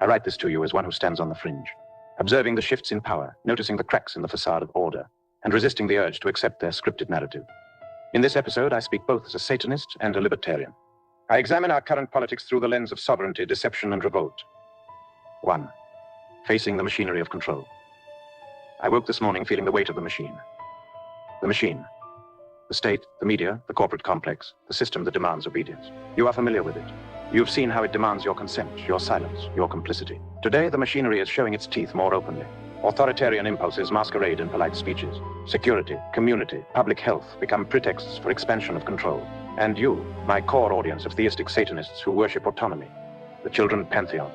I write this to you as one who stands on the fringe, observing the shifts in power, noticing the cracks in the facade of order, and resisting the urge to accept their scripted narrative. In this episode, I speak both as a Satanist and a Libertarian. I examine our current politics through the lens of sovereignty, deception, and revolt. 1. Facing the machinery of control. I woke this morning feeling the weight of the machine. The machine. The state, the media, the corporate complex, the system that demands obedience. You are familiar with it. You've seen how it demands your consent, your silence, your complicity. Today, the machinery is showing its teeth more openly. Authoritarian impulses masquerade in polite speeches. Security, community, public health become pretexts for expansion of control. And you, my core audience of theistic Satanists who worship autonomy, the children pantheon,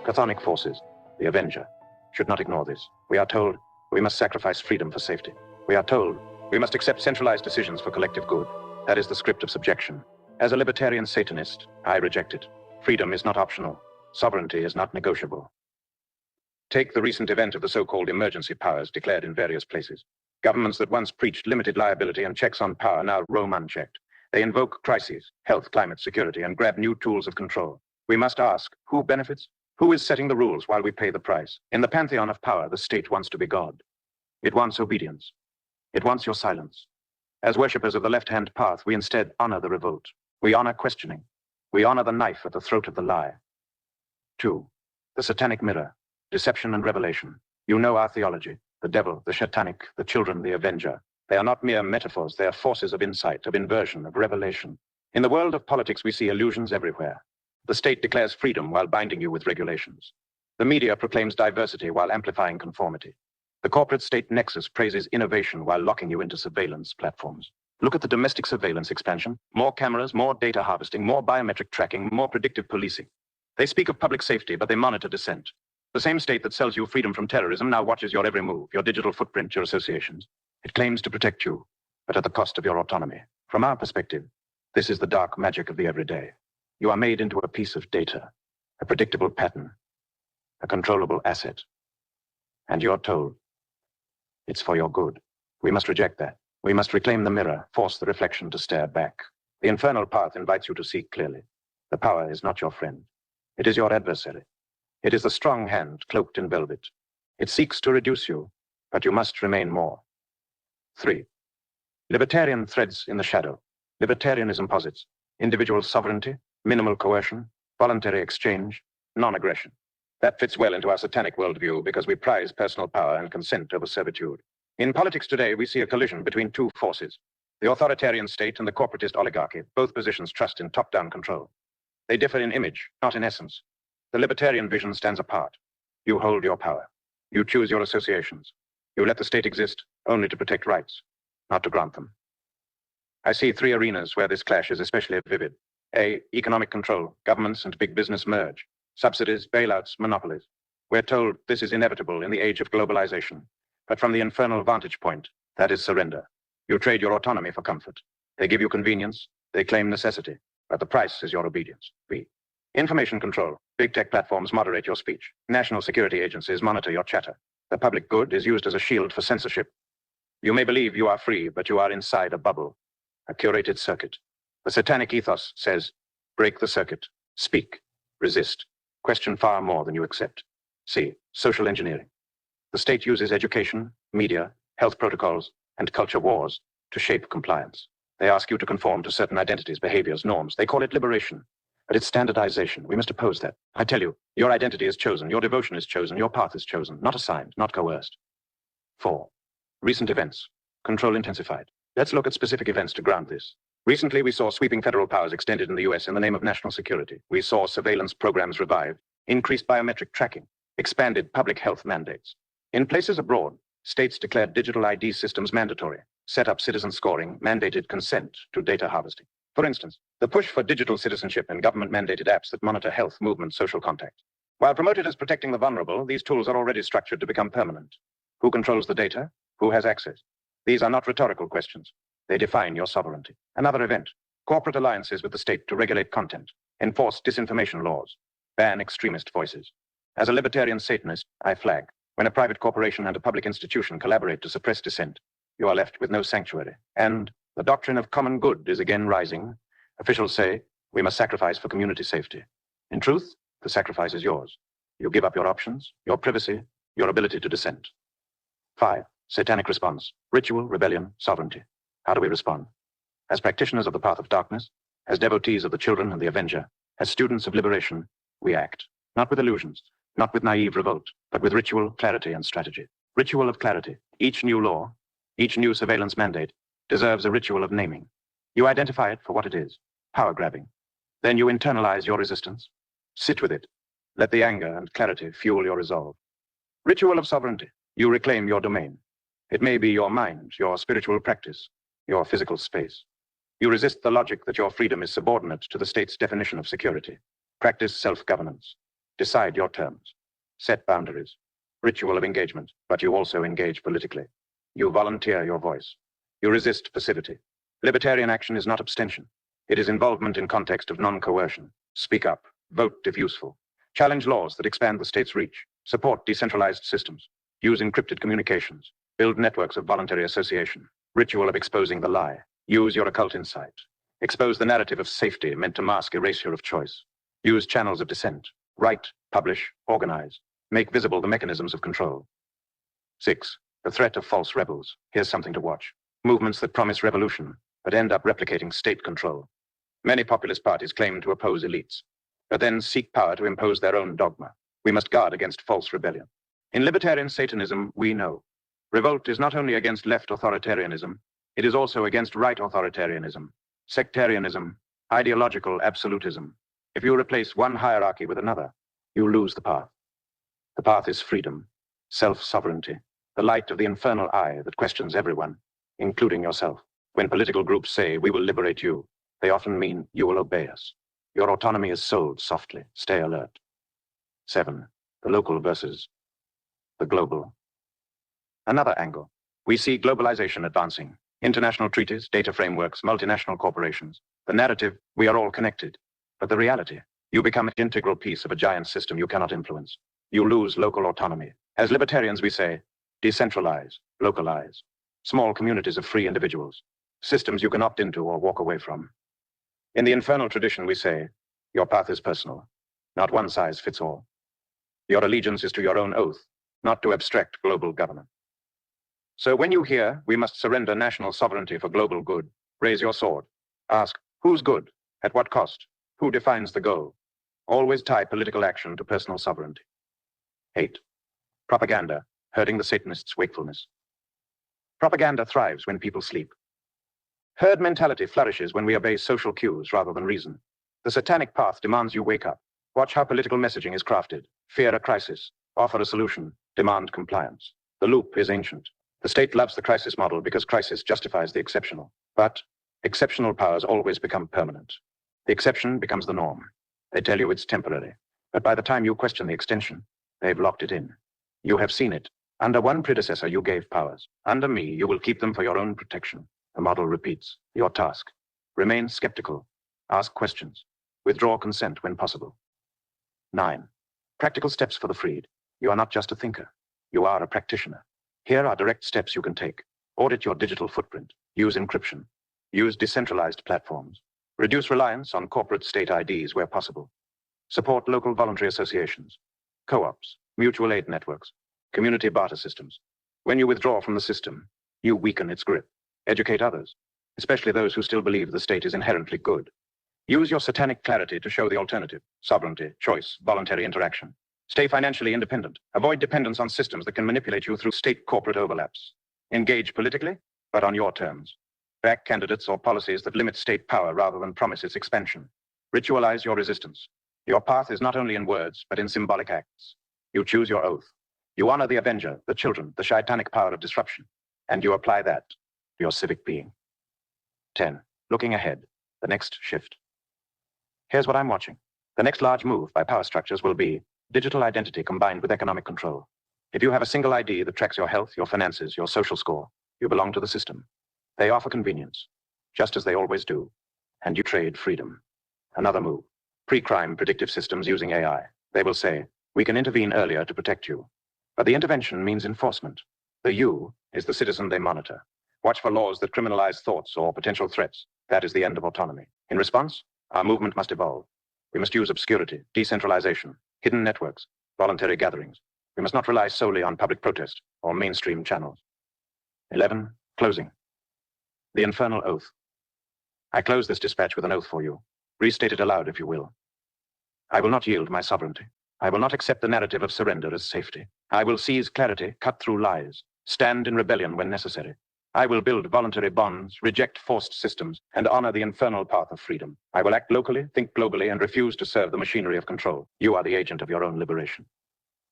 chthonic forces, the Avenger, should not ignore this. We are told we must sacrifice freedom for safety. We are told we must accept centralized decisions for collective good. That is the script of subjection. As a libertarian Satanist, I reject it. Freedom is not optional. Sovereignty is not negotiable. Take the recent event of the so-called emergency powers declared in various places. Governments that once preached limited liability and checks on power now roam unchecked. They invoke crises, health, climate, security, and grab new tools of control. We must ask, who benefits? Who is setting the rules while we pay the price? In the pantheon of power, the state wants to be God. It wants obedience. It wants your silence. As worshippers of the left-hand path, we instead honor the revolt. We honor questioning. We honor the knife at the throat of the lie. 2. The satanic mirror, deception and revelation. You know our theology. The devil, the satanic, the children, the avenger. They are not mere metaphors. They are forces of insight, of inversion, of revelation. In the world of politics, we see illusions everywhere. The state declares freedom while binding you with regulations. The media proclaims diversity while amplifying conformity. The corporate state nexus praises innovation while locking you into surveillance platforms. Look at the domestic surveillance expansion. More cameras, more data harvesting, more biometric tracking, more predictive policing. They speak of public safety, but they monitor dissent. The same state that sells you freedom from terrorism now watches your every move, your digital footprint, your associations. It claims to protect you, but at the cost of your autonomy. From our perspective, this is the dark magic of the everyday. You are made into a piece of data, a predictable pattern, a controllable asset. And you're told it's for your good. We must reject that. We must reclaim the mirror, force the reflection to stare back. The infernal path invites you to see clearly. The power is not your friend. It is your adversary. It is the strong hand cloaked in velvet. It seeks to reduce you, but you must remain more. 3. Libertarian threads in the shadow. Libertarianism posits individual sovereignty, minimal coercion, voluntary exchange, non-aggression. That fits well into our satanic worldview because we prize personal power and consent over servitude. In politics today, we see a collision between two forces, the authoritarian state and the corporatist oligarchy. Both positions trust in top-down control. They differ in image, not in essence. The libertarian vision stands apart. You hold your power. You choose your associations. You let the state exist only to protect rights, not to grant them. I see 3 arenas where this clash is especially vivid. A. Economic control. Governments and big business merge. Subsidies, bailouts, monopolies. We're told this is inevitable in the age of globalization. But from the infernal vantage point, that is surrender. You trade your autonomy for comfort. They give you convenience. They claim necessity. But the price is your obedience. B. Information control. Big tech platforms moderate your speech. National security agencies monitor your chatter. The public good is used as a shield for censorship. You may believe you are free, but you are inside a bubble, a curated circuit. The satanic ethos says, break the circuit, speak, resist, question far more than you accept. C. Social engineering. The state uses education, media, health protocols, and culture wars to shape compliance. They ask you to conform to certain identities, behaviors, norms. They call it liberation. But it's standardization. We must oppose that. I tell you, your identity is chosen, your devotion is chosen, your path is chosen, not assigned, not coerced. 4. Recent events. Control intensified. Let's look at specific events to ground this. Recently, we saw sweeping federal powers extended in the US in the name of national security. We saw surveillance programs revived, increased biometric tracking, expanded public health mandates. In places abroad, states declared digital ID systems mandatory, set up citizen scoring, mandated consent to data harvesting. For instance, the push for digital citizenship and government-mandated apps that monitor health, movement, social contact. While promoted as protecting the vulnerable, these tools are already structured to become permanent. Who controls the data? Who has access? These are not rhetorical questions. They define your sovereignty. Another event. Corporate alliances with the state to regulate content, enforce disinformation laws, ban extremist voices. As a libertarian Satanist, I flag. When a private corporation and a public institution collaborate to suppress dissent, you are left with no sanctuary. And the doctrine of common good is again rising. Officials say we must sacrifice for community safety. In truth, the sacrifice is yours. You give up your options, your privacy, your ability to dissent. 5. Satanic response. Ritual, rebellion, sovereignty. How do we respond? As practitioners of the path of darkness, as devotees of the children and the avenger, as students of liberation, we act. Not with illusions, not with naive revolt, but with ritual, clarity, and strategy. Ritual of clarity. Each new law, each new surveillance mandate deserves a ritual of naming. You identify it for what it is, power grabbing. Then you internalize your resistance. Sit with it. Let the anger and clarity fuel your resolve. Ritual of sovereignty. You reclaim your domain. It may be your mind, your spiritual practice, your physical space. You resist the logic that your freedom is subordinate to the state's definition of security. Practice self-governance. Decide your terms. Set boundaries. Ritual of engagement, but you also engage politically. You volunteer your voice. You resist passivity. Libertarian action is not abstention. It is involvement in context of non-coercion. Speak up. Vote if useful. Challenge laws that expand the state's reach. Support decentralized systems. Use encrypted communications. Build networks of voluntary association. Ritual of exposing the lie. Use your occult insight. Expose the narrative of safety meant to mask erasure of choice. Use channels of dissent. Write, publish, organize. Make visible the mechanisms of control. 6. The threat of false rebels. Here's something to watch. Movements that promise revolution, but end up replicating state control. Many populist parties claim to oppose elites, but then seek power to impose their own dogma. We must guard against false rebellion. In libertarian Satanism, we know. Revolt is not only against left authoritarianism, it is also against right authoritarianism, sectarianism, ideological absolutism. If you replace one hierarchy with another, you lose the path. The path is freedom, self-sovereignty, the light of the infernal eye that questions everyone, including yourself. When political groups say, we will liberate you, they often mean you will obey us. Your autonomy is sold softly. Stay alert. 7. The local versus the global. Another angle. We see globalization advancing. International treaties, data frameworks, multinational corporations. The narrative, we are all connected. But the reality, you become an integral piece of a giant system you cannot influence. You lose local autonomy. As libertarians, we say, decentralize, localize. Small communities of free individuals. Systems you can opt into or walk away from. In the infernal tradition, we say, your path is personal. Not one size fits all. Your allegiance is to your own oath, not to abstract global government. So when you hear we must surrender national sovereignty for global good, raise your sword. Ask, who's good? At what cost? Who defines the goal? Always tie political action to personal sovereignty. 8. Propaganda, hurting the Satanists' wakefulness. Propaganda thrives when people sleep. Herd mentality flourishes when we obey social cues rather than reason. The satanic path demands you wake up. Watch how political messaging is crafted. Fear a crisis. Offer a solution. Demand compliance. The loop is ancient. The state loves the crisis model because crisis justifies the exceptional. But exceptional powers always become permanent. The exception becomes the norm. They tell you it's temporary. But by the time you question the extension, they've locked it in. You have seen it. Under one predecessor, you gave powers. Under me, you will keep them for your own protection. The model repeats. Your task. Remain skeptical. Ask questions. Withdraw consent when possible. 9. Practical steps for the freed. You are not just a thinker. You are a practitioner. Here are direct steps you can take. Audit your digital footprint. Use encryption. Use decentralized platforms. Reduce reliance on corporate state IDs where possible. Support local voluntary associations, co-ops, mutual aid networks, community barter systems. When you withdraw from the system, you weaken its grip. Educate others, especially those who still believe the state is inherently good. Use your satanic clarity to show the alternative: sovereignty, choice, voluntary interaction. Stay financially independent. Avoid dependence on systems that can manipulate you through state-corporate overlaps. Engage politically, but on your terms. Back candidates or policies that limit state power rather than promise its expansion. Ritualize your resistance. Your path is not only in words, but in symbolic acts. You choose your oath. You honor the avenger, the children, the shaitanic power of disruption, and you apply that to your civic being. 10. Looking ahead. The next shift. Here's what I'm watching. The next large move by power structures will be digital identity combined with economic control. If you have a single ID that tracks your health, your finances, your social score, you belong to the system. They offer convenience, just as they always do, and you trade freedom. Another move. Pre-crime predictive systems using AI. They will say, we can intervene earlier to protect you. But the intervention means enforcement. The you is the citizen they monitor. Watch for laws that criminalize thoughts or potential threats. That is the end of autonomy. In response, our movement must evolve. We must use obscurity, decentralization, hidden networks, Voluntary gatherings. We must not rely solely on public protest or mainstream channels. 11. Closing. The Infernal Oath. I close this dispatch with an oath for you. Restate it aloud, if you will. I will not yield my sovereignty. I will not accept the narrative of surrender as safety. I will seize clarity, cut through lies, stand in rebellion when necessary. I will build voluntary bonds, reject forced systems, and honor the infernal path of freedom. I will act locally, think globally, and refuse to serve the machinery of control. You are the agent of your own liberation.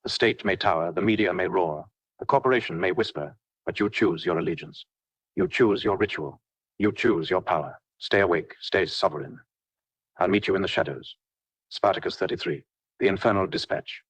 The state may tower, the media may roar, the corporation may whisper, but you choose your allegiance. You choose your ritual. You choose your power. Stay awake, stay sovereign. I'll meet you in the shadows. Spartacus 33, The Infernal Dispatch.